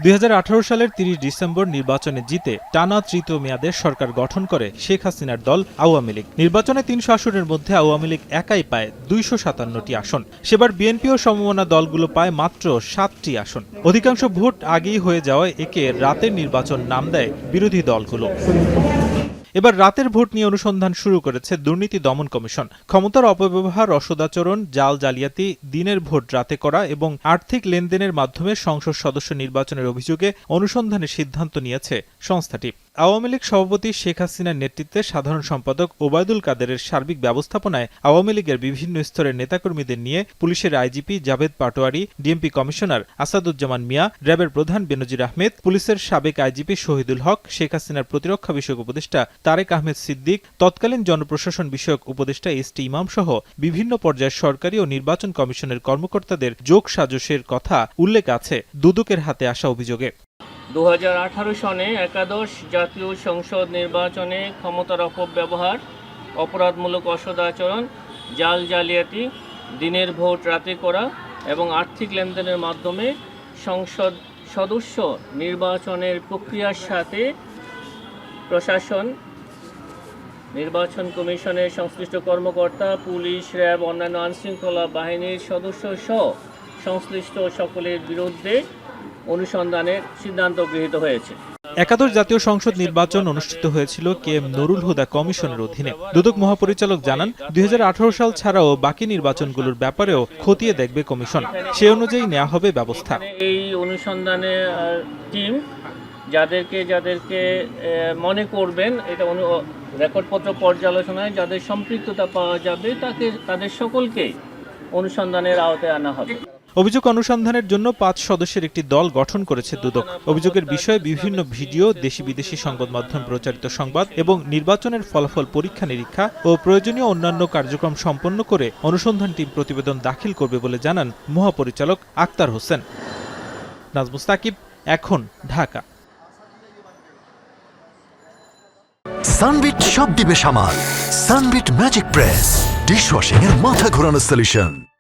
2018 সালের 30 ডিসেম্বর নির্বাচনে জিতে টানা তৃতীয় মেয়াদে সরকার গঠন করে শেখ হাসিনার দল আওয়ামী লীগ। নির্বাচনে 300 আসনের মধ্যে আওয়ামী লীগ একাই পায় 257টি আসন। সেবার বিএনপি ও সমমনা দলগুলো পায় মাত্র 7টি আসন। অধিকাংশ ভোট আগেই হয়ে যাওয়ায় একে রাতের নির্বাচন নাম দেয় বিরোধী দলগুলো। এবার রাতের ভোট নিয়ে অনুসন্ধান শুরু করেছে দুর্নীতি দমন কমিশন। ক্ষমতার অপব্যবহার, অসদাচরণ, জালিয়াতি, দিনের ভোট রাতে করা এবং আর্থিক লেনদেনের মাধ্যমে সংসদ সদস্য নির্বাচনের অভিযোগে অনুসন্ধানের সিদ্ধান্ত নিয়েছে সংস্থাটি। আওয়ামী লীগ সভাপতি শেখ হাসিনার নেতৃত্বে সাধারণ সম্পাদক ওবায়দুল কাদেরের সার্বিক ব্যবস্থাপনায় আওয়ামী লীগের বিভিন্ন স্তরের নেতাকর্মীদের নিয়ে পুলিশের IGP Javed Patwari, DMP commissioner Asaduzzaman Mia, র্যাবের প্রধান বেনজির আহমেদ, পুলিশের সাবেক আইজিপি শহীদুল হক, শেখ হাসিনার প্রতিরক্ষা বিষয়ক উপদেষ্টা তারেক আহমেদ সিদ্দিক, তৎকালীন জনপ্রশাসন বিষয়ক উপদেষ্টা এস.টি. ইমাম সহ বিভিন্ন পর্যায়ের সরকারি ও নির্বাচন কমিশনের কর্মকর্তাদের যোগসাজশের কথা উল্লেখ আছে দুদকের হাতে আসা অভিযোগে। 2018 সনে একাদশ জাতীয় সংসদ নির্বাচনে ক্ষমতার অপব্যবহার, অপরাধমূলক অসদাচরণ, জালিয়াতি, দিনের ভোট রাতে করা এবং আর্থিক লেনদেনের মাধ্যমে সংসদ সদস্য নির্বাচনের প্রক্রিয়ার সাথে প্রশাসন, নির্বাচন কমিশনের সংশ্লিষ্ট কর্মকর্তা, পুলিশ, র্যাব, অন্যান্য আইনশৃঙ্খলা বাহিনীর সদস্য সহ সংশ্লিষ্ট সকলের বিরুদ্ধে অনুসন্ধানের সিদ্ধান্ত গৃহীত হয়েছে। একাদশ জাতীয় সংসদ নির্বাচন অনুষ্ঠিত হয়েছিল কে.এম. নুরুল হুদা কমিশনের অধীনে। দুদক মহাপরিচালক জানান, 2018 সাল ছাড়াও বাকি নির্বাচনগুলোর ব্যাপারেও খতিয়ে দেখবে কমিশন। সে অনুযায়ী নেওয়া হবে ব্যবস্থা। এই অনুসন্ধানে টিম যাদেরকে মনে করবেন এটা রেকর্ডপত্র পর্যালোচনায় যাদের সম্পৃক্ততা পাওয়া যাবে তাদের সকলকে অনুসন্ধানের আওতায় আনা হবে। অভিযোগ অনুসন্ধানের জন্য 5 সদস্যের একটি দল গঠন করেছে দুদক। অভিযোগের বিষয়ে বিভিন্ন ভিডিও, দেশি বিদেশি সংবাদ মাধ্যম প্রচারিত সংবাদ এবং নির্বাচনের ফলাফল পরীক্ষা নিরীক্ষা ও প্রয়োজনীয় অন্যান্য কার্যক্রম সম্পন্ন করে অনুসন্ধান টিম প্রতিবেদন দাখিল করবে বলে জানান মহাপরিচালক আক্তার হোসেন। নাজমুস সাকিব, এখন, ঢাকা। সানবিট সব দিবে সামাল। সানবিট ম্যাজিক প্রেস ডিশওয়াশিং এর মাথা ঘোরানো সলিউশন।